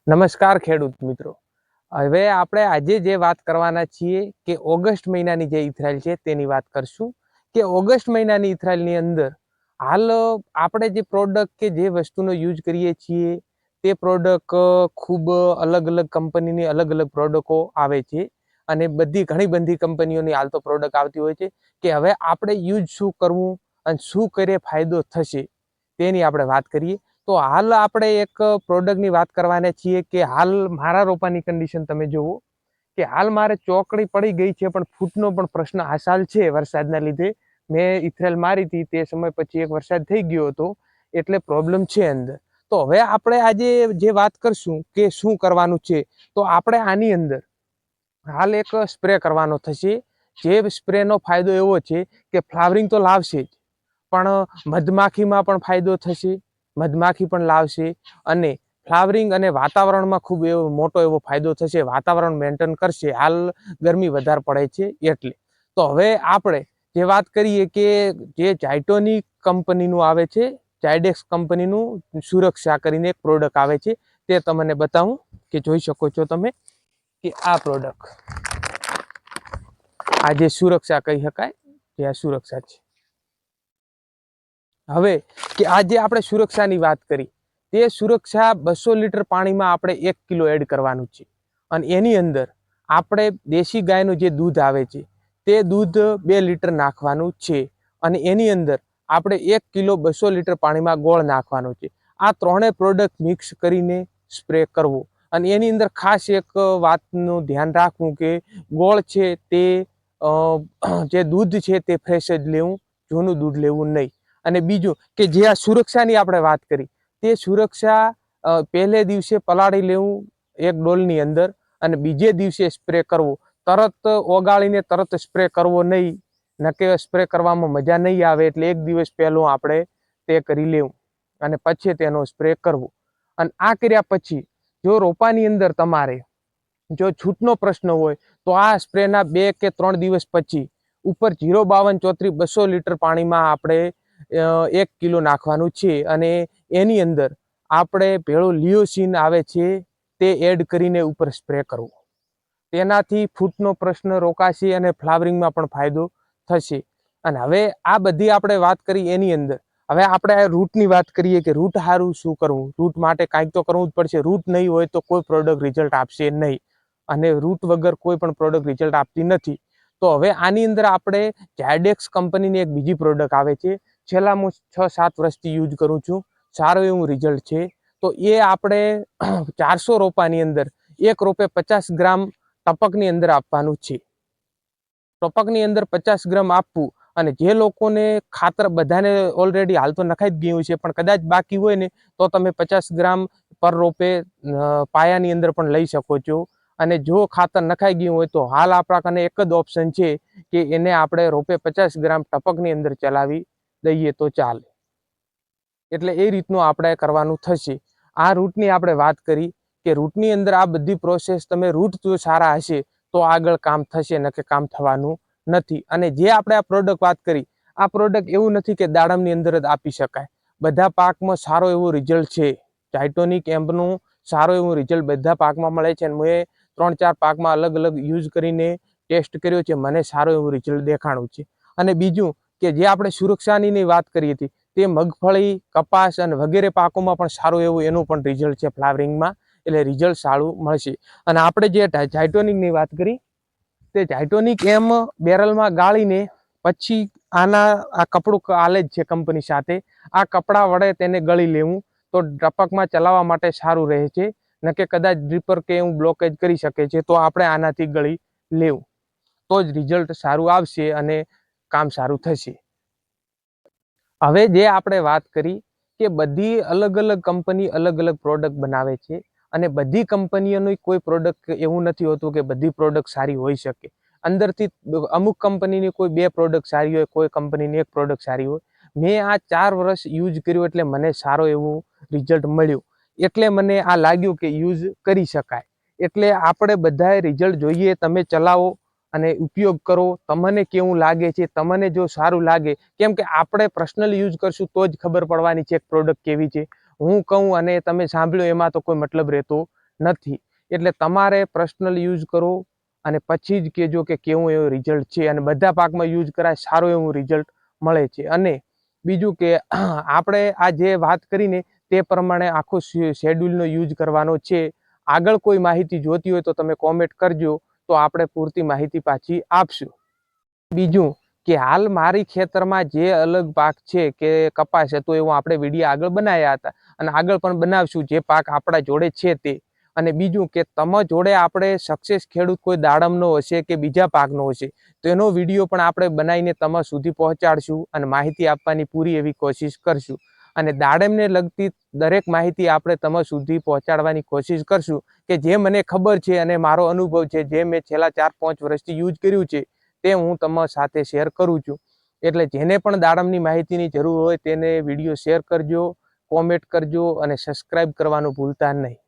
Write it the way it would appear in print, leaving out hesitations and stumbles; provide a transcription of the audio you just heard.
નમસ્કાર ખેડૂત મિત્રો. હવે આપણે આજે જે વાત કરવાના છીએ કે ઓગસ્ટ મહિનાની જે ઇથરાઇલ છે તેની વાત કરશું કે ઓગસ્ટ મહિનાની ઇથરાઇલની અંદર હાલ આપણે જે પ્રોડક્ટ કે જે વસ્તુનો યુઝ કરીએ છીએ તે પ્રોડક્ટ ખૂબ અલગ અલગ કંપનીની અલગ અલગ પ્રોડક્ટો આવે છે અને ઘણી બધી કંપનીઓની હાલ તો પ્રોડક્ટ આવતી હોય છે કે હવે આપણે યુઝ શું કરવું અને શું કરીએ ફાયદો થશે તેની આપણે વાત કરીએ. તો હાલ આપણે એક પ્રોડક્ટની વાત કરવાના છીએ કે હાલ મારા રોપાની કન્ડિશન તમે જુઓ કે હાલ મારે ચોકડી પડી ગઈ છે પણ ફૂટનો પણ પ્રશ્ન આ સાલ છે વરસાદના લીધે. મેં ઇથરેલ મારી હતી તે સમય પછી એક વરસાદ થઈ ગયો હતો એટલે પ્રોબ્લેમ છે અંદર. તો હવે આપણે આજે જે વાત કરશું કે શું કરવાનું છે તો આપણે આની અંદર હાલ એક સ્પ્રે કરવાનો થશે. જે સ્પ્રેનો ફાયદો એવો છે કે ફ્લાવરિંગ તો લાવશે જ પણ મધમાખીમાં પણ ફાયદો થશે, મધમાખી પણ લાવશે અને ફ્લાવરિંગ અને વાતાવરણમાં ખૂબ એવો મોટો એવો ફાયદો થશે. વાતાવરણ મેન્ટેન કરશે. હાલ ગરમી વધારે પડે છે એટલે. તો હવે આપણે જે વાત કરીએ કે જે ઝાયટોનિક કંપનીનું આવે છે, ઝાયડેક્સ કંપનીનું સુરક્ષા કરીને એક પ્રોડક્ટ આવે છે તે તમને બતાવું કે જોઈ શકો છો તમે કે આ પ્રોડક્ટ આ જે સુરક્ષા કહી શકાય જે આ સુરક્ષા છે. હવે કે આજે આપણે સુરક્ષાની વાત કરી તે સુરક્ષા 200 લીટર પાણીમાં આપણે 1 કિલો એડ કરવાનું છે અને એની અંદર આપણે દેશી ગાયનું જે દૂધ આવે છે તે દૂધ 2 લીટર નાખવાનું છે અને એની અંદર આપણે 1 કિલો 200 લીટર પાણીમાં ગોળ નાખવાનો છે. આ ત્રણેય પ્રોડક્ટ મિક્સ કરીને સ્પ્રે કરવો અને એની અંદર ખાસ એક વાતનું ધ્યાન રાખવું કે ગોળ છે તે જે દૂધ છે તે ફ્રેશ જ લેવું, જૂનું દૂધ લેવું નહીં. અને બીજું કે જે આ સુરક્ષાની આપણે વાત કરી તે સુરક્ષા પહેલે દિવસે પલાળી લેવું એક ડોલની અંદર અને બીજે દિવસે સ્પ્રે કરવો. તરત ઓગાળીને તરત સ્પ્રે કરવો નહીં, નકે સ્પ્રે કરવામાં મજા નહીં આવે એટલે એક દિવસ પહેલું આપણે તે કરી લેવું અને પછી તેનો સ્પ્રે કરવો. અને આ કર્યા પછી જો રોપાની અંદર તમારે જો છૂટનો પ્રશ્ન હોય તો આ સ્પ્રેના 2 કે 3 દિવસ પછી ઉપર 05234 200 લીટર પાણીમાં આપણે 1 કિલો નાખવાનું છે અને એની અંદર આપણે ભેળું લિયોસિન આવે છે તે એડ કરીને ઉપર સ્પ્રે કરવો. તેનાથી ફૂટનો પ્રશ્ન રોકાશે અને ફ્લાવરિંગમાં પણ ફાયદો થશે. અને હવે આ બધી આપણે વાત કરી એની અંદર હવે આપણે રૂટની વાત કરીએ કે રૂટ સારું શું કરવું. રૂટ માટે કાંઈક તો કરવું જ પડશે. રૂટ નહીં હોય તો કોઈ પ્રોડક્ટ રિઝલ્ટ આપશે નહીં અને રૂટ વગર કોઈ પણ પ્રોડક્ટ રિઝલ્ટ આપતી નથી. તો હવે આની અંદર આપણે ઝાયડેક્સ કંપનીની એક બીજી પ્રોડક્ટ આવે છે. છેલ્લા હું 6-7 વર્ષથી યુઝ કરું છું. સારું એવું રિઝલ્ટ છે. તો એ આપણે 400 રોપાની અંદર એક રોપે 50 ગ્રામ ટપકની અંદર આપવાનું છે. ટપકની અંદર 50 ગ્રામ આપવું અને જે લોકોને ખાતર બધાને ઓલરેડી હાલ તો નખાઈ જ ગયું છે પણ કદાચ બાકી હોય ને તો તમે 50 ગ્રામ પર રોપે પાયાની અંદર પણ લઈ શકો છો. અને જો ખાતર નખાઈ ગયું હોય તો હાલ આપણા કને એક જ ઓપ્શન છે કે એને આપણે રોપે 50 ગ્રામ ટપકની અંદર ચલાવી દઈએ તો ચાલે. એટલે એ રીતનું આપણે કરવાનું થશે. આ રૂટની આપણે વાત કરી કે રૂટની અંદર આ બધી પ્રોસેસ તમે રૂટ જો સારા હશે તો આગળ કામ થશે, નકે કામ થવાનું નથી. અને જે આપણે આ પ્રોડક્ટ વાત કરી આ પ્રોડક્ટ એવું નથી કે દાડમની અંદર જ આપી શકાય. બધા પાકમાં સારો એવો રિઝલ્ટ છે. ઝાયટોનિક એમ્પનું સારો એવું રિઝલ્ટ બધા પાકમાં મળે છે અને મેં 3-4 પાકમાં અલગ અલગ યુઝ કરીને ટેસ્ટ કર્યો છે. મને સારો એવું રિઝલ્ટ દેખાણું છે. અને બીજું કે જે આપણે સુરક્ષાની વાત કરી હતી તે મગફળી, કપાસ અને વગેરે પાકોમાં પણ સારું એવું એનું પણ રિઝલ્ટ છે ફ્લાવરિંગમાં. એટલે રિઝલ્ટ સારું મળશે. અને આપણે જે ઝાયટોનિકની વાત કરી તે ઝાયટોનિક એમ બેરલમાં ગાળીને પછી આ કપડું આલે જ છે કંપની સાથે. આ કપડા વડે તેને ગળી લેવું તો ટપકમાં ચલાવવા માટે સારું રહે છે. નકે કદાચ ડ્રીપર કે એવું બ્લોકેજ કરી શકે છે તો આપણે આનાથી ગળી લેવું તો જ રિઝલ્ટ સારું આવશે અને કામ સારું થશે. હવે જે આપણે વાત કરી કે બધી અલગ અલગ કંપની અલગ અલગ પ્રોડક્ટ બનાવે છે અને બધી કંપનીઓની કોઈ પ્રોડક્ટ એવું નથી હોતું કે બધી પ્રોડક્ટ સારી હોઈ શકે. અંદરથી અમુક કંપનીની કોઈ 2 પ્રોડક્ટ સારી હોય, કોઈ કંપનીની 1 પ્રોડક્ટ સારી હોય. મેં આ 4 વર્ષ યુઝ કર્યું એટલે મને સારો એવું રિઝલ્ટ મળ્યું એટલે મને આ લાગ્યું કે યુઝ કરી શકાય. એટલે આપણે બધાએ રિઝલ્ટ જોઈએ, તમે ચલાવો અને ઉપયોગ કરો. તમને કેવું લાગે છે, તમને જો સારું લાગે, કેમ કે આપણે પર્સનલ યુઝ કરશું તો જ ખબર પડવાની છે પ્રોડક્ટ કેવી છે. હું કહું અને તમે સાંભળ્યો એમાં તો કોઈ મતલબ રહેતો નથી. એટલે તમારે પર્સનલ યુઝ કરો અને પછી જ કહેજો કે કેવું એવું રિઝલ્ટ છે, અને બધા પાકમાં યુઝ કરાય, સારું એવું રિઝલ્ટ મળે છે. અને બીજું કે આપણે આ જે વાત કરીને તે પ્રમાણે આખો શેડ્યુલનો યુઝ કરવાનો છે. આગળ કોઈ માહિતી જોતી હોય તો તમે કોમેન્ટ કરજો, તો આપણે પૂરતી માહિતી પાછી આપશું. બીજું કે હાલ મારી ખેતરમાં જે અલગ પાક છે કે કપાસ હતો, એવું આપણે વિડીયો આગળ બનાવ્યા હતા અને આગળ પણ બનાવશું, જે પાક આપણા જોડે છે તે. અને બીજું કે તમે જોડે આપણે સક્સેસ ખેડૂત કોઈ દાડમનો હશે કે બીજા પાકનો હશે, તો એનો વિડીયો પણ આપણે બનાવીને તમારા સુધી પહોંચાડશું અને માહિતી આપવાની પૂરી એવી કોશિશ કરશું. અને દાડમને લગતી દરેક માહિતી આપણે તમારા સુધી પહોંચાડવાની કોશિશ કરશું, કે જે મને ખબર છે અને મારો અનુભવ છે, જે મેં છેલ્લા 4-5 વર્ષથી યુઝ કર્યું છે, તે હું તમારા સાથે શેર કરું છું. એટલે જેને પણ દાડમની માહિતીની જરૂર હોય તેને વિડીયો શેર કરજો, કોમેન્ટ કરજો અને સબસ્ક્રાઇબ કરવાનું ભૂલતા નહીં.